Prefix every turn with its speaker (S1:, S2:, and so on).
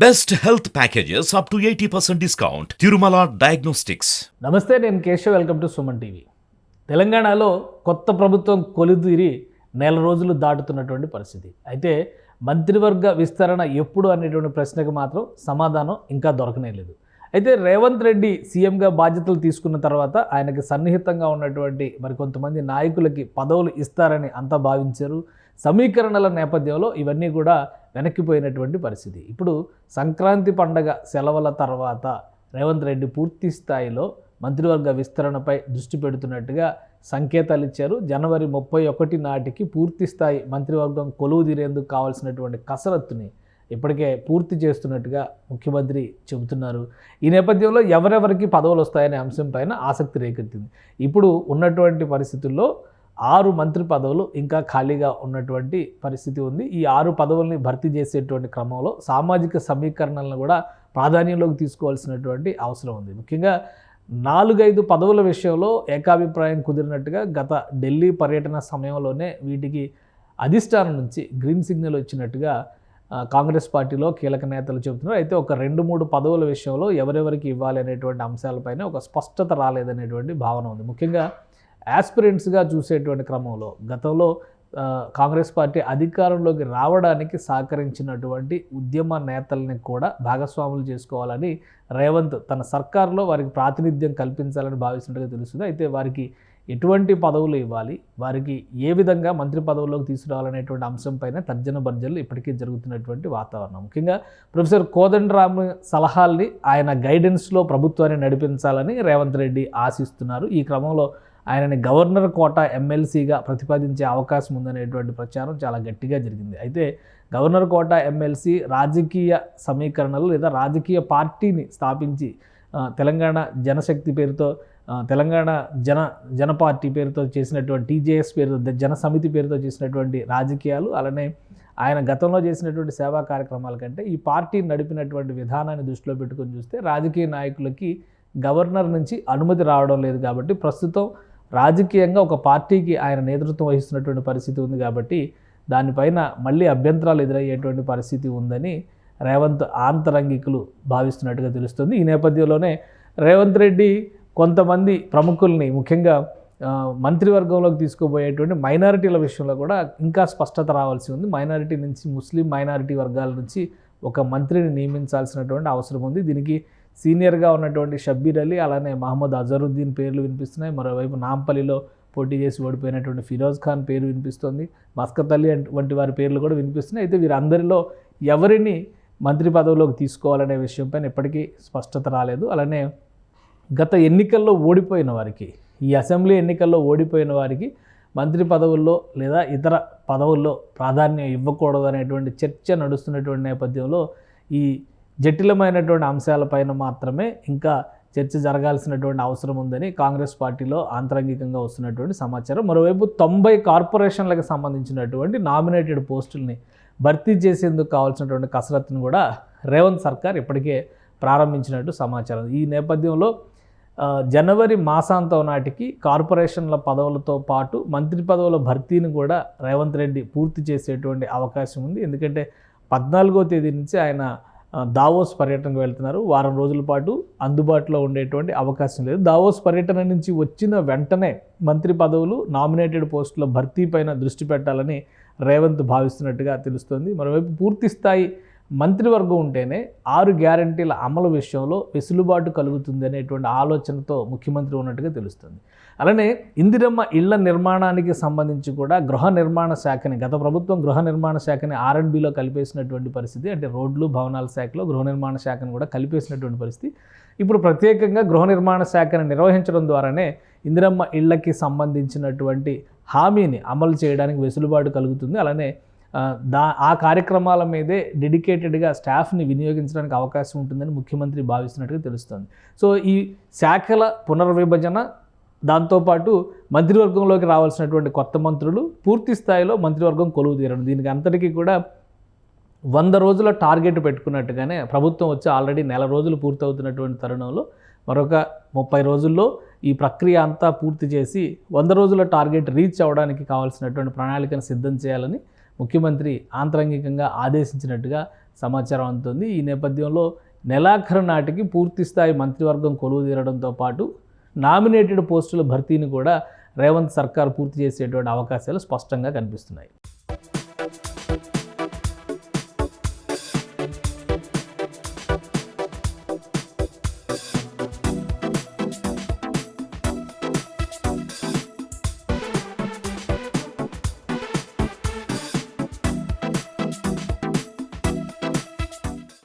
S1: Best health packages up to 80% discount. Tirumala Diagnostics.
S2: నమస్తే, నేను Keshav. Welcome to Suman TV. తెలంగాణలో కొత్త ప్రభుత్వం కొలుదీరి నెల రోజులు దాటుతున్నటువంటి పరిస్థితి. అయితే మంత్రివర్గ విస్తరణ ఎప్పుడు అనేటువంటి ప్రశ్నకు మాత్రం సమాధానం ఇంకా దొరకనే లేదు. అయితే రేవంత్ రెడ్డి సీఎంగా బాధ్యతలు తీసుకున్న తర్వాత ఆయనకి సన్నిహితంగా ఉన్నటువంటి మరికొంతమంది నాయకులకి పదవులు ఇస్తారని అంతా భావించారు. సమీకరణల నేపథ్యంలో ఇవన్నీ కూడా వెనక్కిపోయినటువంటి పరిస్థితి. ఇప్పుడు సంక్రాంతి పండగ సెలవుల తర్వాత రేవంత్ రెడ్డి పూర్తి స్థాయిలో మంత్రివర్గ విస్తరణపై దృష్టి పెడుతున్నట్టుగా సంకేతాలు ఇచ్చారు. జనవరి 31 నాటికి పూర్తి స్థాయి మంత్రివర్గం కొలువు తీరేందుకు కావాల్సినటువంటి కసరత్తుని ఇప్పటికే పూర్తి చేస్తున్నట్టుగా ముఖ్యమంత్రి చెబుతున్నారు. ఈ నేపథ్యంలో ఎవరెవరికి పదవులు వస్తాయనే అంశంపైన ఆసక్తి రేకెత్తింది. ఇప్పుడు ఉన్నటువంటి పరిస్థితుల్లో 6 మంత్రి పదవులు ఇంకా ఖాళీగా ఉన్నటువంటి పరిస్థితి ఉంది. ఈ 6 పదవుల్ని భర్తీ చేసేటువంటి క్రమంలో సామాజిక సమీకరణలను కూడా ప్రాధాన్యంలోకి తీసుకోవాల్సినటువంటి అవసరం ఉంది. ముఖ్యంగా 4-5 పదవుల విషయంలో ఏకాభిప్రాయం కుదిరినట్టుగా గత ఢిల్లీ పర్యటన సమయంలోనే వీటికి అధిష్టానం నుంచి గ్రీన్ సిగ్నల్ వచ్చినట్టుగా కాంగ్రెస్ పార్టీలో కీలక నేతలు చెబుతున్నారు. అయితే ఒక 2-3 పదవుల విషయంలో ఎవరెవరికి ఇవ్వాలి అనేటువంటి అంశాలపైన ఒక స్పష్టత రాలేదనేటువంటి భావన ఉంది. ముఖ్యంగా యాస్పిరెంట్స్గా చూసేటువంటి క్రమంలో గతంలో కాంగ్రెస్ పార్టీ అధికారంలోకి రావడానికి సహకరించినటువంటి ఉద్యమ నేతల్ని కూడా భాగస్వాములు చేసుకోవాలని రేవంత్ తన సర్కారులో వారికి ప్రాతినిధ్యం కల్పించాలని భావిస్తున్నట్టుగా తెలుస్తుంది. అయితే వారికి ఎటువంటి పదవులు ఇవ్వాలి, వారికి ఏ విధంగా మంత్రి పదవుల్లోకి తీసుకురావాలనేటువంటి అంశంపైన తర్జన భర్జనలు ఇప్పటికీ జరుగుతున్నటువంటి వాతావరణం. ముఖ్యంగా ప్రొఫెసర్ కోదండరామ్ సలహాల్ని ఆయన గైడెన్స్లో ప్రభుత్వాన్ని నడిపించాలని రేవంత్ రెడ్డి ఆశిస్తున్నారు. ఈ క్రమంలో ఆయనని గవర్నర్ కోటా ఎమ్మెల్సీగా ప్రతిపాదించే అవకాశం ఉందనేటువంటి ప్రచారం చాలా గట్టిగా జరిగింది. అయితే గవర్నర్ కోటా ఎమ్మెల్సీ రాజకీయ సమీకరణలు లేదా రాజకీయ పార్టీని స్థాపించి తెలంగాణ జనశక్తి పేరుతో తెలంగాణ జన పార్టీ పేరుతో చేసినటువంటి టీజేఎస్ పేరుతో జన సమితి పేరుతో చేసినటువంటి రాజకీయాలు, అలానే ఆయన గతంలో చేసినటువంటి సేవా కార్యక్రమాల కంటే ఈ పార్టీ నడిపినటువంటి విధానాన్ని దృష్టిలో పెట్టుకొని చూస్తే రాజకీయ నాయకులకి గవర్నర్ నుంచి అనుమతి రావడం లేదు. కాబట్టి ప్రస్తుతం రాజకీయంగా ఒక పార్టీకి ఆయన నేతృత్వం వహిస్తున్నటువంటి పరిస్థితి ఉంది. కాబట్టి దానిపైన మళ్ళీ అభ్యంతరాలు ఎదురయ్యేటువంటి పరిస్థితి ఉందని రేవంత్ ఆంతరంగికులు భావిస్తున్నట్టుగా తెలుస్తుంది. ఈ నేపథ్యంలోనే రేవంత్ రెడ్డి కొంతమంది ప్రముఖుల్ని ముఖ్యంగా మంత్రివర్గంలోకి తీసుకుపోయేటువంటి మైనారిటీల విషయంలో కూడా ఇంకా స్పష్టత రావాల్సి ఉంది. మైనారిటీ నుంచి ముస్లిం మైనారిటీ వర్గాల నుంచి ఒక మంత్రిని నియమించాల్సినటువంటి అవసరం ఉంది. దీనికి సీనియర్గా ఉన్నటువంటి షబ్బీర్ అలీ, అలానే మహమ్మద్ అజరుద్దీన్ పేర్లు వినిపిస్తున్నాయి. మరోవైపు నాంపల్లిలో పోటీ చేసి ఓడిపోయినటువంటి ఫిరోజ్ ఖాన్ పేరు వినిపిస్తుంది. మస్కత్ అలీ వంటి వారి పేర్లు కూడా వినిపిస్తున్నాయి. అయితే వీరందరిలో ఎవరిని మంత్రి పదవిలోకి తీసుకోవాలనే విషయంపైన ఇప్పటికీ స్పష్టత రాలేదు. అలానే గత ఎన్నికల్లో ఓడిపోయిన వారికి, ఈ అసెంబ్లీ ఎన్నికల్లో ఓడిపోయిన వారికి మంత్రి పదవుల్లో లేదా ఇతర పదవుల్లో ప్రాధాన్యం ఇవ్వకూడదు అనేటువంటి చర్చ నడుస్తున్నటువంటి నేపథ్యంలో ఈ జటిలమైనటువంటి అంశాలపైన మాత్రమే ఇంకా చర్చ జరగాల్సినటువంటి అవసరం ఉందని కాంగ్రెస్ పార్టీలో ఆంతరంగికంగా వస్తున్నటువంటి సమాచారం. మరోవైపు 90 కార్పొరేషన్లకు సంబంధించినటువంటి నామినేటెడ్ పోస్టుల్ని భర్తీ చేసేందుకు కావాల్సినటువంటి కసరత్తును కూడా రేవంత్ సర్కార్ ఇప్పటికే ప్రారంభించినట్టు సమాచారం. ఈ నేపథ్యంలో జనవరి మాసాంతం నాటికి కార్పొరేషన్ల పదవులతో పాటు మంత్రి పదవుల భర్తీని కూడా రేవంత్ రెడ్డి పూర్తి చేసేటువంటి అవకాశం ఉంది. ఎందుకంటే 14వ తేదీ నుంచి ఆయన దావోస్ పర్యటనకు వెళ్తున్నారు. వారం రోజుల పాటు అందుబాటులో ఉండేటువంటి అవకాశం లేదు. దావోస్ పర్యటన నుంచి వచ్చిన వెంటనే మంత్రి పదవులు నామినేటెడ్ పోస్టుల భర్తీ పైన దృష్టి పెట్టాలని రేవంత్ భావిస్తున్నట్టుగా తెలుస్తోంది. మరోవైపు పూర్తి స్థాయి మంత్రివర్గం ఉంటేనే 6 గ్యారంటీల అమలు విషయంలో వెసులుబాటు కలుగుతుంది అనేటువంటి ఆలోచనతో ముఖ్యమంత్రి ఉన్నట్టుగా తెలుస్తుంది. అలానే ఇందిరమ్మ ఇళ్ల నిర్మాణానికి సంబంధించి కూడా గృహ నిర్మాణ శాఖని, గత ప్రభుత్వం గృహ నిర్మాణ శాఖని R&Bలో కలిపేసినటువంటి పరిస్థితి. అంటే రోడ్లు భవనాల శాఖలో గృహ నిర్మాణ శాఖను కూడా కలిపేసినటువంటి పరిస్థితి. ఇప్పుడు ప్రత్యేకంగా గృహ నిర్మాణ శాఖను నిర్వహించడం ద్వారానే ఇందిరమ్మ ఇళ్లకి సంబంధించినటువంటి హామీని అమలు చేయడానికి వెసులుబాటు కలుగుతుంది. అలానే ఆ కార్యక్రమాల మీదే డెడికేటెడ్గా స్టాఫ్ని వినియోగించడానికి అవకాశం ఉంటుందని ముఖ్యమంత్రి భావిస్తున్నట్టుగా తెలుస్తుంది. సో ఈ శాఖల పునర్విభజన, దాంతోపాటు మంత్రివర్గంలోకి రావాల్సినటువంటి కొత్త మంత్రులు, పూర్తి స్థాయిలో మంత్రివర్గం కొలువు తీరడం, దీనికి అంతటికీ కూడా 100 రోజుల టార్గెట్ పెట్టుకున్నట్టుగానే ప్రభుత్వం వచ్చి ఆల్రెడీ నెల రోజులు పూర్తవుతున్నటువంటి తరుణంలో మరొక 30 రోజుల్లో ఈ ప్రక్రియ అంతా పూర్తి చేసి 100 రోజుల టార్గెట్ రీచ్ అవ్వడానికి కావాల్సినటువంటి ప్రణాళికను సిద్ధం చేయాలని ముఖ్యమంత్రి ఆంతరంగికంగా ఆదేశించినట్టుగా సమాచారం అందుతుంది. ఈ నేపథ్యంలో నెలాఖరు నాటికి పూర్తిస్థాయి మంత్రివర్గం కొలువు తీరడంతో పాటు నామినేటెడ్ పోస్టుల భర్తీని కూడా రేవంత్ సర్కార్ పూర్తి చేసేటువంటి అవకాశాలు స్పష్టంగా కనిపిస్తున్నాయి.